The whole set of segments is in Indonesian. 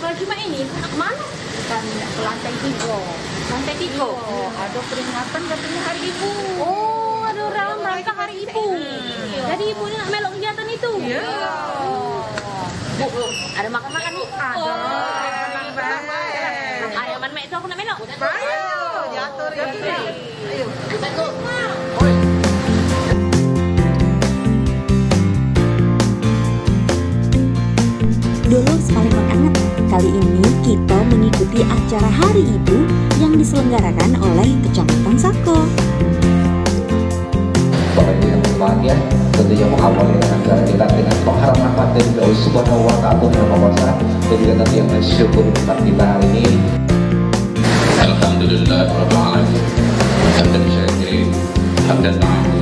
Kalau cuma ini, nak mana? Kan ke lantai 3. Lantai 3. Ada peringatan katanya Hari Ibu. Oh, ada orang rangka Hari Ibu. Jadi ibu ini nak melok kegiatan itu? Iya. Bu, ada makan-makan nih? Ada. Ayo, man, mek itu aku nak melok. Ayo, jatuh ya. Ayo. Dulu paling hangat. Kali ini kita mengikuti acara Hari Ibu yang diselenggarakan oleh Kecamatan Sako. Bapak Ibu yang berbahagia, tentunya mengawali acara kita dengan mengharap rahmat dari Allah Subhanahu wa Ta'ala yang Maha Kuasa, dan juga nanti yang bersyukur tempat kita hari ini. Alhamdulillah rabbil alamin. Hamdan syakirin, hamdan ta'ala.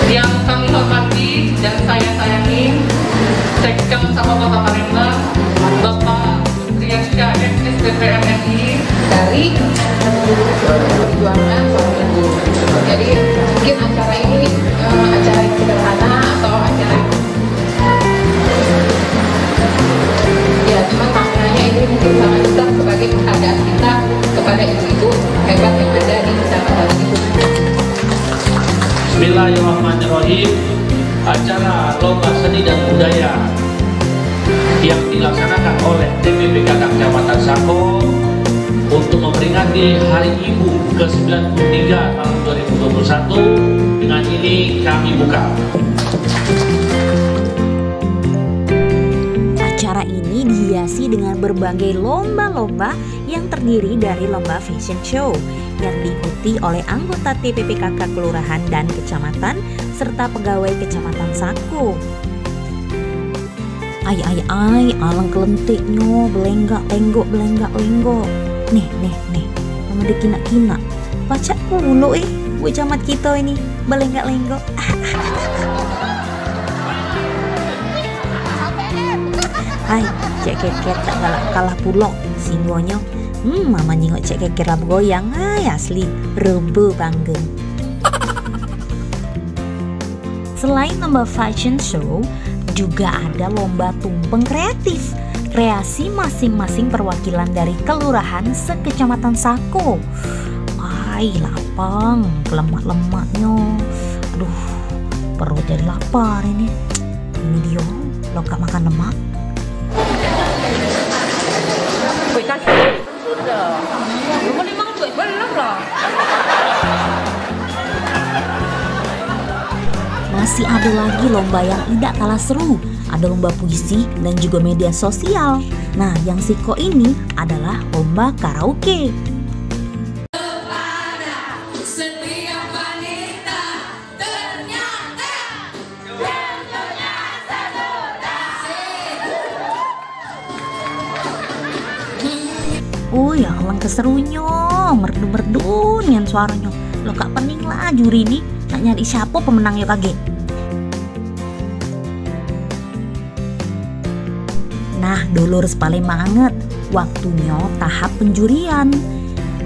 Yang kami hormati dan saya sayangi Sekam sama Bapak Palembang, Bapak Triasya SDPR RI dari Perjuangan Suami Ibu. Jadi mungkin acara ini acara yang sederhana atau acara ya cuma maknanya ini mungkin sangat besar sebagai penghargaan kita kepada ibu-ibu hebat yang ada di Kecamatan itu. Bismillahirrahmanirrahim. Acara Lomba Seni dan Budaya yang dilaksanakan oleh TPPKK Kecamatan Sako untuk memperingati Hari Ibu ke-93 tahun 2021. Dengan ini kami buka. Acara ini dihiasi dengan berbagai lomba-lomba yang terdiri dari lomba fashion show yang diikuti oleh anggota TPPKK Kelurahan dan Kecamatan serta pegawai Kecamatan Sako. Ay, alang kelentiknya, belenggak-lenggok. Nih, nama dia kina-kina. Baca mulu bu camat kita ini, belenggak-lenggok. Hai, cek keker tak galak kalah pulok singgonya. Mama nyingok cek keker lah bergoyang. Hai, asli rebe bangga. Selain lomba fashion show, juga ada lomba tumpeng kreatif. Kreasi masing-masing perwakilan dari kelurahan sekecamatan Sako. Ay, lapang, lemak-lemaknya. Aduh, perut jadi lapar ini. Ini dia, lo gak makan lemak. Woi kasih. Sudah. Lu boleh makan woi, belum lah. Masih ada lagi lomba yang tidak kalah seru. Ada lomba puisi dan juga media sosial. Nah, yang Siko ini adalah lomba karaoke. Oh ya, lang keserunya, merdu-merdu nian suaranya. Lo kak pening lah juri ini, nak nyari siapa pemenangnya kaget. Nah, dulurs paling banget, waktunya tahap penjurian.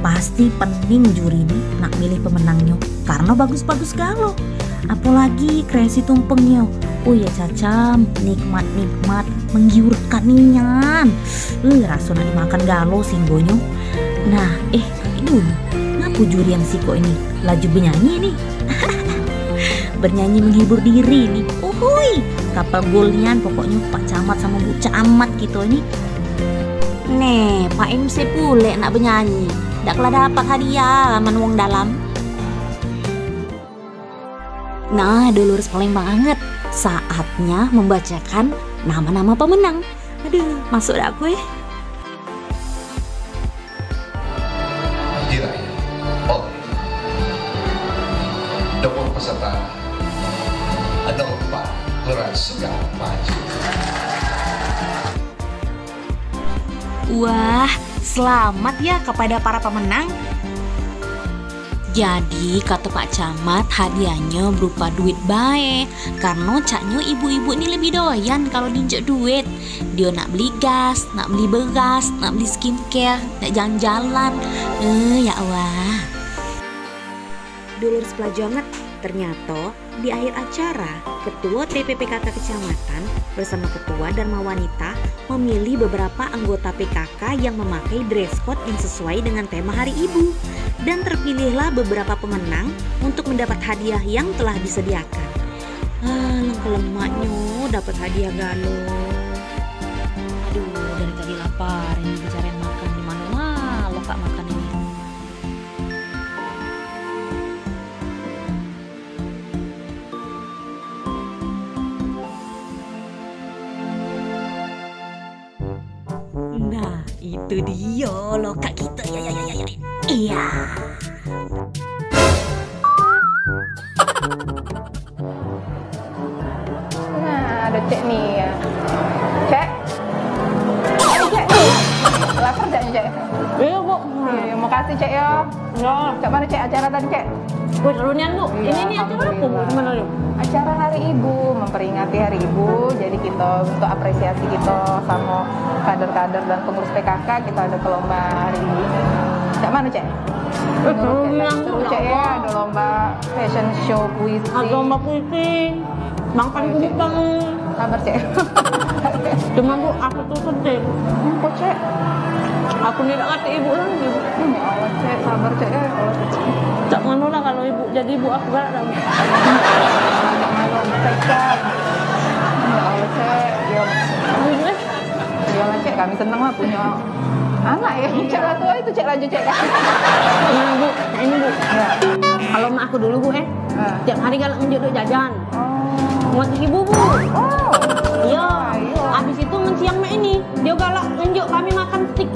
Pasti pening juri ini nak milih pemenangnya, karena bagus-bagus galau. Apalagi kreasi tumpengnya. Oh ya cacam, nikmat-nikmat, menggiurkan nian. Rasa nak dimakan galau singgonyo. Nah, dulu, ngapa juri yang Siko ini laju bernyanyi nih? Bernyanyi menghibur diri nih. Uhuy, kapal golnian pokoknya Pak Camat sama Bu Camat gitu ini. Nih, Pak MC pule nak bernyanyi. Dak lah dapat hadiah aman wong dalam. Nah, dulur paling banget. Saatnya membacakan nama-nama pemenang. Aduh, masuk dah aku ya. Diraih oleh nomor peserta 04 Kelurahan Suka Maju. Wah, selamat ya kepada para pemenang. Jadi kata Pak Camat hadiahnya berupa duit baik. Karena caknya ibu-ibu ini lebih doyan kalau diinjek duit. Dia nak beli gas, nak beli beras, nak beli skincare, nak jalan-jalan. Ya Allah. Dulur pelajangan, ternyata Di akhir acara, Ketua TPPKK Kecamatan bersama Ketua Dharma Wanita memilih beberapa anggota PKK yang memakai dress code yang sesuai dengan tema Hari Ibu. Dan terpilihlah beberapa pemenang untuk mendapat hadiah yang telah disediakan. Lemaknya dapat hadiah galuh. Aduh, dari tadi lapar ini bicarain makan di mana lo kak makan ini. Nah, itu dia lo kak kita ya. Iya. Nah, ada Cek nih ya. Cek. Cek. Lapar gak nih Cek? Iya Bu. Iya, makasih Cek ya. Ya. Cek mana Cek acara tadi Cek? Wih serunya Bu. Iya, Ini acara apa Bu? alhamdulillah. Gimana yuk? Acara Hari Ibu, memperingati Hari Ibu. Jadi kita untuk apresiasi kita sama kader-kader dan pengurus PKK, kita ada ke lomba hari ini. Cek mana Cek? Seru Cek ya, ada lomba fashion show puisi. Lomba puisi. Makan dulu kamu. Sabar Cek. Cuma Bu, aku tuh sedih. Kok Cek? Aku tidak ngerti ibu lagi. Ya Allah Cek, sabar Cek ya. Tak mau lah kalau ibu jadi ibu aku galak dah. Cek. Ya Allah Cek, ya. Ya lah Cek, kami seneng lah punya anak ya. Cek lah tua itu Cek lanjut Cek. Nah Bu, nah ini Bu. Ya. Kalau mak aku dulu Bu tiap hari galak menjodoh jajan. Ngoceh ibu Bu. Oh. Iya. Abis itu siang mak ini dia galak nunjuk kami makan steak